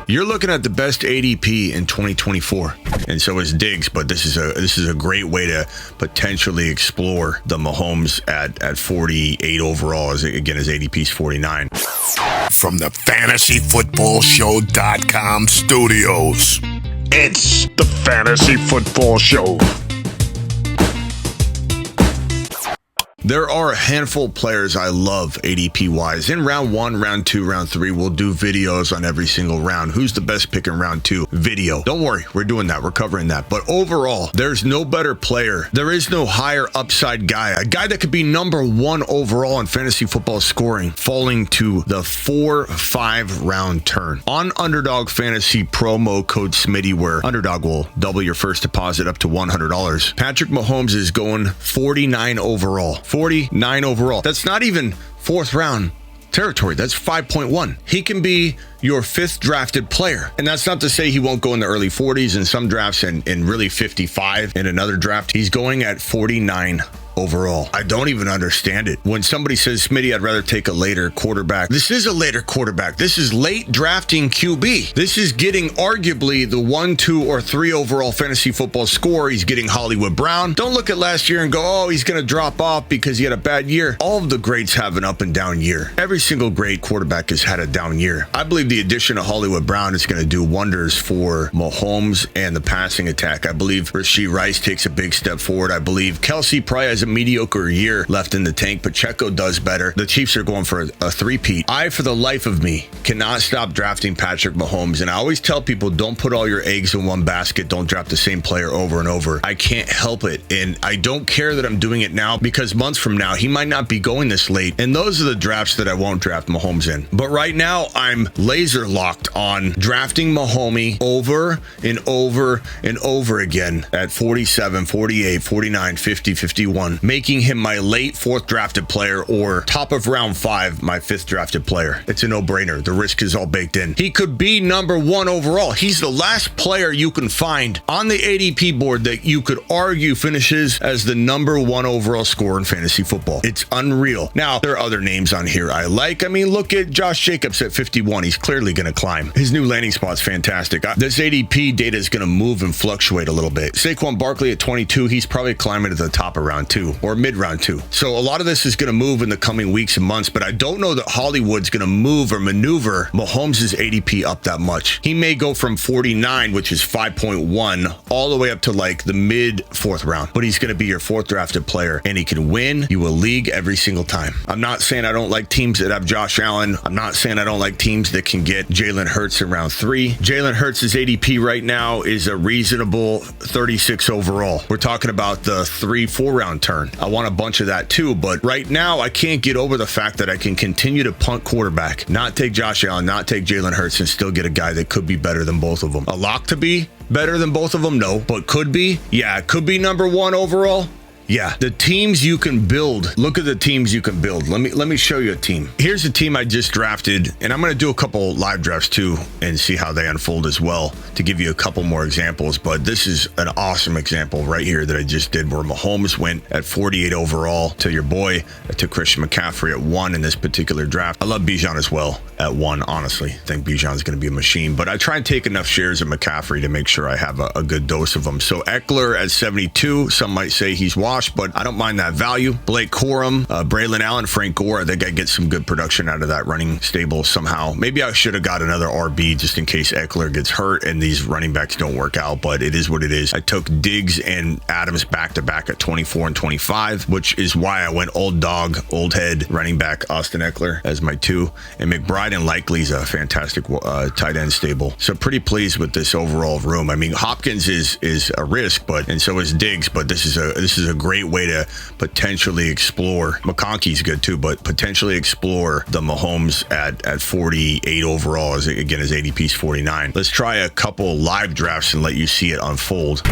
You're looking at the best ADP in 2024, and so is Diggs. But this is a great way to potentially explore the Mahomes at 48 overall. As again, his ADP is 49. From the FantasyFootballShow.com studios, it's the Fantasy Football Show. There are a handful of players I love ADP-wise. In round 1, round 2, round 3, we'll do videos on every single round. Who's the best pick in round 2? Video. Don't worry, we're doing that. We're covering that. But overall, there's no better player. There is no higher upside guy. A guy that could be number 1 overall in fantasy football scoring, falling to the 4-5 round turn. On Underdog Fantasy promo code Smitty, where Underdog will double your first deposit up to $100. Patrick Mahomes is going 49 overall. 49 overall. That's not even 4th round territory. That's 5.1. He can be your 5th drafted player. And that's not to say he won't go in the early 40s in some drafts and really 55 in another draft. He's going at 49 overall. I don't even understand it. When somebody says, Smitty, I'd rather take a later quarterback. This is a later quarterback. This is late drafting QB. This is getting arguably the 1, 2, or 3 overall fantasy football score. He's getting Hollywood Brown. Don't look at last year and go, oh, he's going to drop off because he had a bad year. All of the greats have an up and down year. Every single great quarterback has had a down year. I believe the addition of Hollywood Brown is going to do wonders for Mahomes and the passing attack. I believe Rashee Rice takes a big step forward. I believe Kelsey probably has a mediocre year left in the tank. Pacheco does better. The Chiefs are going for a three-peat. I, for the life of me, cannot stop drafting Patrick Mahomes. And I always tell people, don't put all your eggs in one basket. Don't draft the same player over and over. I can't help it. And I don't care that I'm doing it now, because months from now, he might not be going this late. And those are the drafts that I won't draft Mahomes in. But right now, I'm laser locked on drafting Mahomes over and over and over again at 47, 48, 49, 50, 51. Making him my late 4th drafted player or top of round 5, my 5th drafted player. It's a no-brainer. The risk is all baked in. He could be number 1 overall. He's the last player you can find on the ADP board that you could argue finishes as the number 1 overall scorer in fantasy football. It's unreal. Now, there are other names on here I like. I mean, look at Josh Jacobs at 51. He's clearly going to climb. His new landing spot's fantastic. This ADP data is going to move and fluctuate a little bit. Saquon Barkley at 22, he's probably climbing to the top of round 2. Or mid-round 2. So a lot of this is going to move in the coming weeks and months, but I don't know that Hollywood's going to move or maneuver Mahomes' ADP up that much. He may go from 49, which is 5.1, all the way up to like the mid-4th round, but he's going to be your 4th drafted player, and he can win you a league every single time. I'm not saying I don't like teams that have Josh Allen. I'm not saying I don't like teams that can get Jalen Hurts in round 3. Jalen Hurts' ADP right now is a reasonable 36 overall. We're talking about the 3-4 round turn. I want a bunch of that too, but right now I can't get over the fact that I can continue to punt quarterback, not take Josh Allen, not take Jalen Hurts, and still get a guy that could be better than both of them. A lock to be better than both of them? No, but could be? Yeah, could be number 1 overall. Yeah, the teams you can build. Look at the teams you can build. Let me show you a team. Here's a team I just drafted, and I'm going to do a couple live drafts too and see how they unfold as well to give you a couple more examples. But this is an awesome example right here that I just did where Mahomes went at 48 overall to your boy. I took Christian McCaffrey at 1 in this particular draft. I love Bijan as well at 1, honestly. I think Bijan's going to be a machine, but I try and take enough shares of McCaffrey to make sure I have a good dose of them. So Eckler at 72, some might say he's washed, but I don't mind that value. Blake Corum, Braylon Allen, Frank Gore. I think I get some good production out of that running stable somehow. Maybe I should have got another RB just in case Eckler gets hurt and these running backs don't work out, but it is what it is. I took Diggs and Adams back-to-back at 24 and 25, which is why I went old dog, old head running back Austin Eckler as my 2. And McBride and Likely's a fantastic tight end stable. So pretty pleased with this overall room. I mean, Hopkins is a risk, and so is Diggs, but this is a great way to potentially explore. McConkey's good too, but potentially explore the Mahomes at 48 overall. Again, his ADP's 49. Let's try a couple live drafts and let you see it unfold.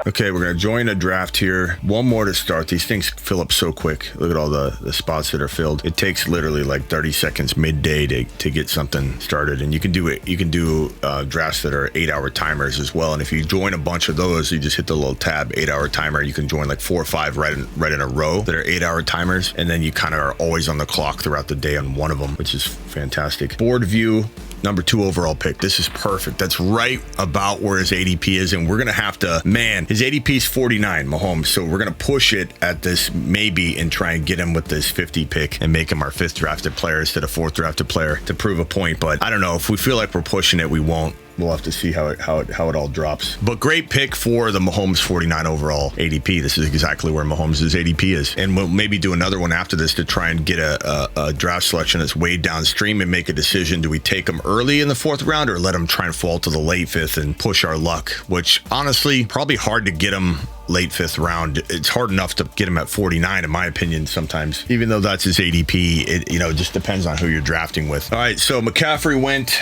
Okay, we're going to join a draft here. One more to start. These things fill up so quick. Look at all the spots that are filled. It takes literally like 30 seconds midday to get something started. And you can do it. You can do drafts that are 8-hour timers as well. And if you join a bunch of those, you just hit the little tab, 8-hour timer. You can join like 4 or 5 right in a row that are 8-hour timers, and then you kind of are always on the clock throughout the day on one of them, which is fantastic. Board view number 2 overall pick. This is perfect. That's right about where his ADP is, and we're going to have to, man, his ADP is 49, Mahomes, so we're going to push it at this maybe and try and get him with this 50 pick and make him our 5th drafted player instead of 4th drafted player to prove a point. But I don't know. If we feel like we're pushing it, we won't. We'll have to see how it all drops. But great pick for the Mahomes 49 overall ADP. This is exactly where Mahomes' ADP is. And we'll maybe do another one after this to try and get a draft selection that's way downstream and make a decision. Do we take him early in the 4th round or let him try and fall to the late 5th and push our luck? Which honestly, probably hard to get him late 5th round. It's hard enough to get him at 49, in my opinion, sometimes. Even though that's his ADP, it just depends on who you're drafting with. All right, so McCaffrey went.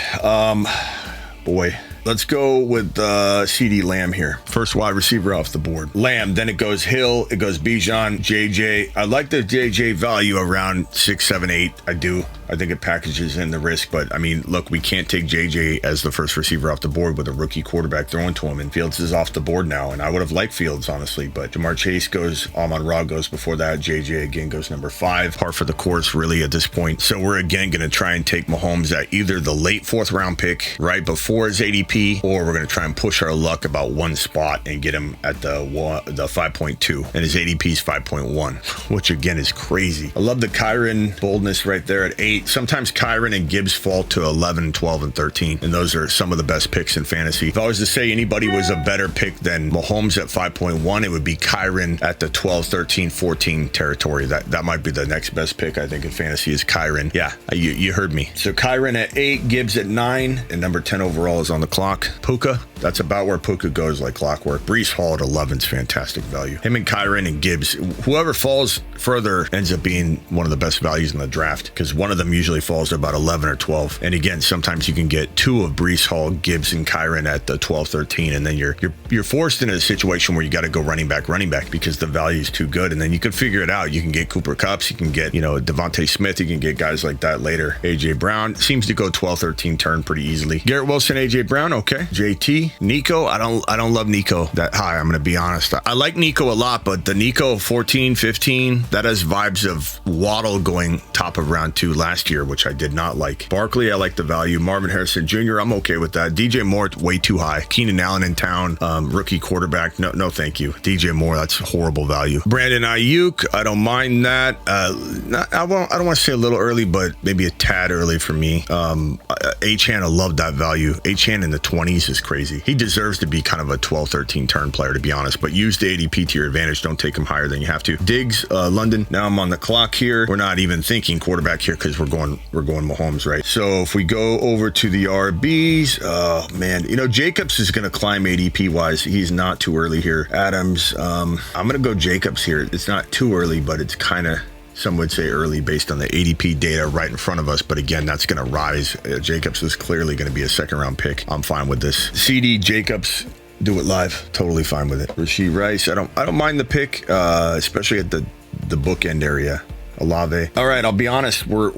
Boy, let's go with CD Lamb here. First wide receiver off the board. Lamb, then it goes Hill, it goes Bijan, JJ. I like the JJ value around 6, 7, 8. I do. I think it packages in the risk, but I mean, look, we can't take JJ as the first receiver off the board with a rookie quarterback throwing to him, and Fields is off the board now, and I would have liked Fields, honestly, but Jamar Chase goes, Amon-Ra goes before that, JJ again goes number 5, par for the course really at this point. So we're again going to try and take Mahomes at either the late 4th round pick right before his ADP, or we're going to try and push our luck about one spot and get him at the 5.2, and his ADP is 5.1, which again is crazy. I love the Kyren boldness right there at 8. Sometimes Kyren and Gibbs fall to 11, 12, and 13, and those are some of the best picks in fantasy. If I was to say anybody was a better pick than Mahomes at 5.1, it would be Kyren at the 12, 13, 14 territory. That might be the next best pick, I think, in fantasy is Kyren. Yeah, you heard me. So Kyren at 8, Gibbs at 9, and number 10 overall is on the clock. Puka, that's about where Puka goes like clockwork. Breece Hall at 11 is fantastic value. Him and Kyren and Gibbs, whoever falls further ends up being one of the best values in the draft, because one of them usually falls to about 11 or 12. And again, sometimes you can get 2 of Breece Hall, Gibbs, and Kyren at the 12, 13, and then you're forced into a situation where you got to go running back because the value is too good. And then you can figure it out. You can get Cooper Kupps, you can get Devontae Smith, you can get guys like that later. AJ Brown seems to go 12, 13 turn pretty easily. Garrett Wilson, AJ Brown, okay. JT, Nico, I don't love Nico that high. I'm gonna be honest. I like Nico a lot, but the Nico 14, 15, that has vibes of Waddle going top of round 2 last year, which I did not like. Barkley, I like the value. Marvin Harrison Jr., I'm okay with that. DJ Moore, way too high. Keenan Allen in town, rookie quarterback. No, thank you. DJ Moore, that's horrible value. Brandon Ayuk, I don't mind that. I don't want to say a little early, but maybe a tad early for me. Achane, I love that value. Achane in the 20s is crazy. He deserves to be kind of a 12, 13 turn player, to be honest, but use the ADP to your advantage. Don't take him higher than you have to. Diggs, London. Now I'm on the clock here. We're not even thinking quarterback here because we're going Mahomes, right? So if we go over to the RBs, oh man, Jacobs is going to climb ADP wise. He's not too early here. Adams, I'm going to go Jacobs here. It's not too early, but it's kind of, some would say early based on the ADP data right in front of us. But again, that's going to rise. Jacobs is clearly going to be a 2nd round pick. I'm fine with this. CD Jacobs, do it live. Totally fine with it. Rasheed Rice, I don't mind the pick, especially at the bookend area. Olave. All right, I'll be honest. We're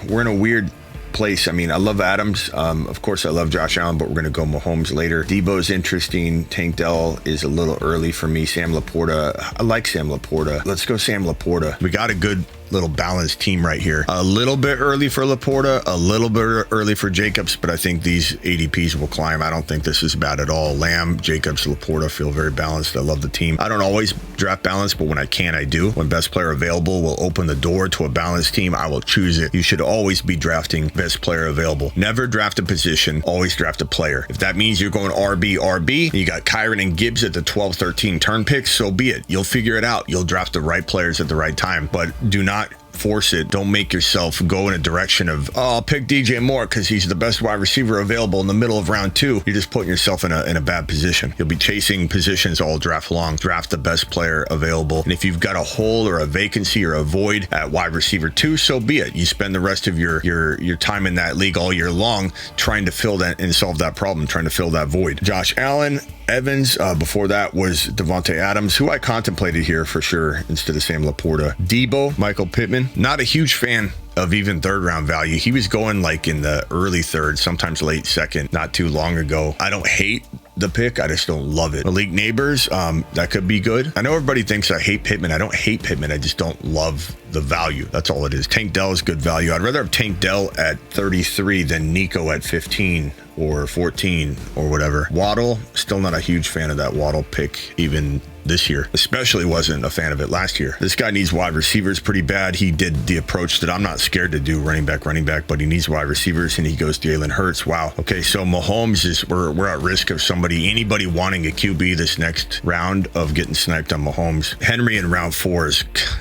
in a weird place. I mean, I love Adams. Of course, I love Josh Allen, but we're going to go Mahomes later. Debo's interesting. Tank Dell is a little early for me. Sam Laporta. I like Sam Laporta. Let's go Sam Laporta. We got a good little balanced team right here. A little bit early for Laporta, a little bit early for Jacobs, but I think these ADPs will climb. I don't think this is bad at all. Lamb, Jacobs, Laporta feel very balanced. I love the team. I don't always draft balance, but when I can, I do. When best player available will open the door to a balanced team, I will choose it. You should always be drafting best player available. Never draft a position, always draft a player. If that means you're going RB, you got Kyren and Gibbs at the 12, 13 turn picks, so be it. You'll figure it out. You'll draft the right players at the right time, but do not force it. Don't make yourself go in a direction of, I'll pick DJ Moore because he's the best wide receiver available in the middle of round 2. You're just putting yourself in a bad position. You'll be chasing positions all draft long. Draft the best player available. And if you've got a hole or a vacancy or a void at wide receiver 2, so be it. You spend the rest of your time in that league all year long trying to fill that and solve that problem, trying to fill that void. Josh Allen, Evans, before that was Devontae Adams, who I contemplated here for sure instead of Sam Laporta. Debo, Michael Pittman, not a huge fan of even 3rd round value. He was going like in the early 3rd, sometimes late 2nd, not too long ago. I don't hate the pick. I just don't love it. Malik Neighbors, that could be good. I know everybody thinks I hate Pittman. I don't hate Pittman. I just don't love the value. That's all it is. Tank Dell is good value. I'd rather have Tank Dell at 33 than Nico at 15 or 14 or whatever. Waddle, still not a huge fan of that Waddle pick even this year. Especially wasn't a fan of it last year. This guy needs wide receivers pretty bad. He did the approach that I'm not scared to do, running back, but he needs wide receivers, and he goes Jalen Hurts. Wow. Okay, so Mahomes is, we're at risk of anybody wanting a QB this next round of getting sniped on Mahomes. Henry in round 4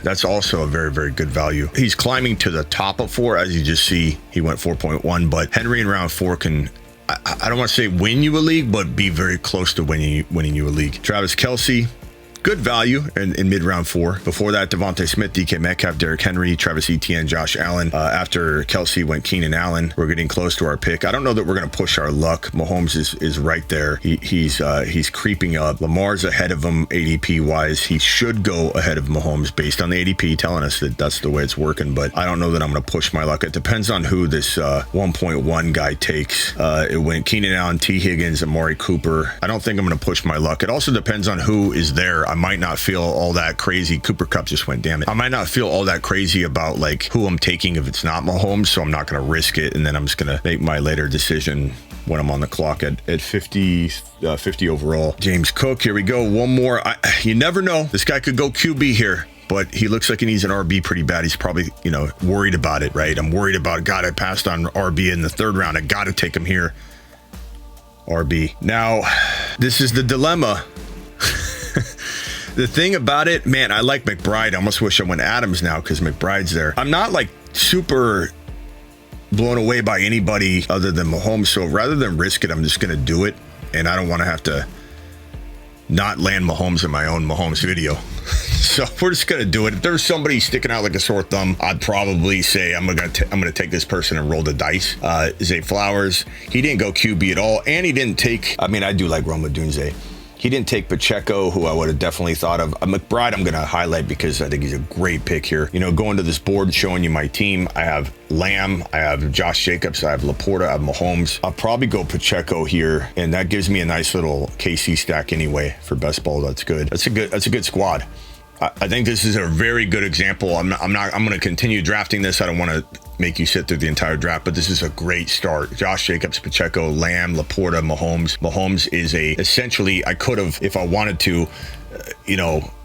that's also a very, very good value. He's climbing to the top of 4, as you just see. He went 4.1, but Henry in round 4 can, I don't want to say win you a league, but be very close to winning you a league. Travis Kelce, good value in mid-round 4. Before that, Devontae Smith, DK Metcalf, Derrick Henry, Travis Etienne, Josh Allen. After Kelce went Keenan Allen. We're getting close to our pick. I don't know that we're going to push our luck. Mahomes is right there. He's creeping up. Lamar's ahead of him ADP-wise. He should go ahead of Mahomes based on the ADP telling us that that's the way it's working, but I don't know that I'm going to push my luck. It depends on who this 1.1 guy takes. It went Keenan Allen, T. Higgins, Amari Cooper. I don't think I'm going to push my luck. It also depends on who is there. I might not feel all that crazy. Cooper Kupp just went, damn it. I might not feel all that crazy about like who I'm taking if it's not Mahomes, so I'm not going to risk it, and then I'm just going to make my later decision when I'm on the clock at 50 overall. James Cook, here we go. One more. You never know. This guy could go QB here, but he looks like he needs an RB pretty bad. He's probably, worried about it, right? I'm worried about, God, I passed on RB in the 3rd round. I got to take him here. RB. Now, this is the dilemma. The thing about it, man, I like McBride. I almost wish I went Adams now because McBride's there. I'm not like super blown away by anybody other than Mahomes. So rather than risk it, I'm just going to do it. And I don't want to have to not land Mahomes in my own Mahomes video. So we're just going to do it. If there's somebody sticking out like a sore thumb, I'd probably say I'm going to take this person and roll the dice. Zay Flowers, he didn't go QB at all. And he didn't take, I do like Roma Dunze. He didn't take Pacheco, who I would have definitely thought of. McBride, I'm going to highlight because I think he's a great pick here. Going to this board, showing you my team. I have Lamb, I have Josh Jacobs, I have Laporta, I have Mahomes. I'll probably go Pacheco here, and that gives me a nice little KC stack anyway for best ball. That's good. That's a good squad. I think this is a very good example. I'm going to continue drafting this. I don't want to make you sit through the entire draft, but this is a great start. Josh Jacobs, Pacheco, Lamb, Laporta, Mahomes. Mahomes is essentially, I could have, if I wanted to,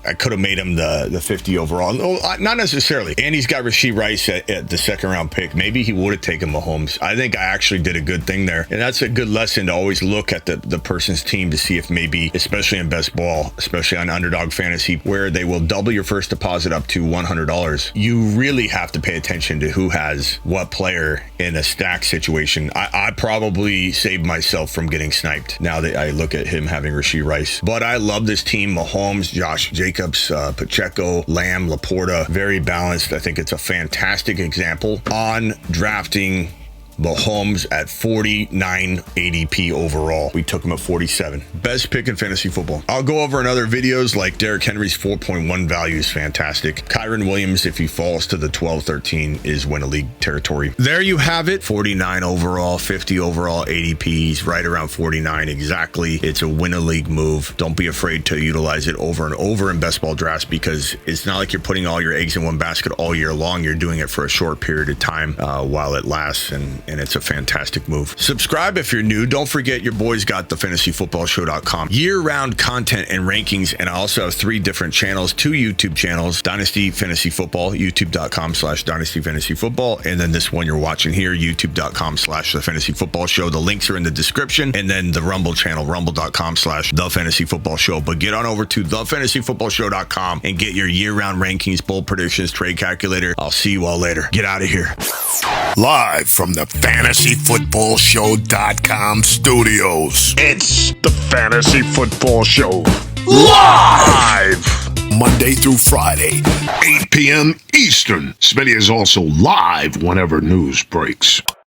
I could have made him the 50 overall. No, not necessarily. And he's got Rashee Rice at the 2nd round pick. Maybe he would have taken Mahomes. I think I actually did a good thing there. And that's a good lesson to always look at the person's team to see if maybe, especially in best ball, especially on underdog fantasy, where they will double your first deposit up to $100. You really have to pay attention to who has what player in a stack situation. I probably saved myself from getting sniped now that I look at him having Rashee Rice. But I love this team. Mahomes, Josh Jacobs, Pacheco, Lamb, Laporta, very balanced. I think it's a fantastic example on drafting Mahomes at 49 ADP overall. We took him at 47. Best pick in fantasy football. I'll go over in other videos, like Derrick Henry's 4.1 value is fantastic. Kyron Williams, if he falls to the 12-13, is win a league territory. There you have it. 49 overall, 50 overall ADPs, right around 49 exactly. It's a win a league move. Don't be afraid to utilize it over and over in best ball drafts, because it's not like you're putting all your eggs in one basket all year long. You're doing it for a short period of time while it lasts, and it's a fantastic move. Subscribe if you're new. Don't forget, your boys got the fantasyfootballshow.com year-round content and rankings, and I also have 3 different channels, 2 YouTube channels: Dynasty Fantasy Football, youtube.com/Dynasty Fantasy Football, and then this one you're watching here, youtube.com/The Fantasy Football Show. The links are in the description, and then the Rumble channel, rumble.com/The Fantasy Football Show. But get on over to thefantasyfootballshow.com and get your year-round rankings, bold predictions, trade calculator. I'll see you all later. Get out of here. Live from the FantasyFootballShow.com studios. It's the Fantasy Football Show. Live! Monday through Friday, 8 p.m. Eastern. Smitty is also live whenever news breaks.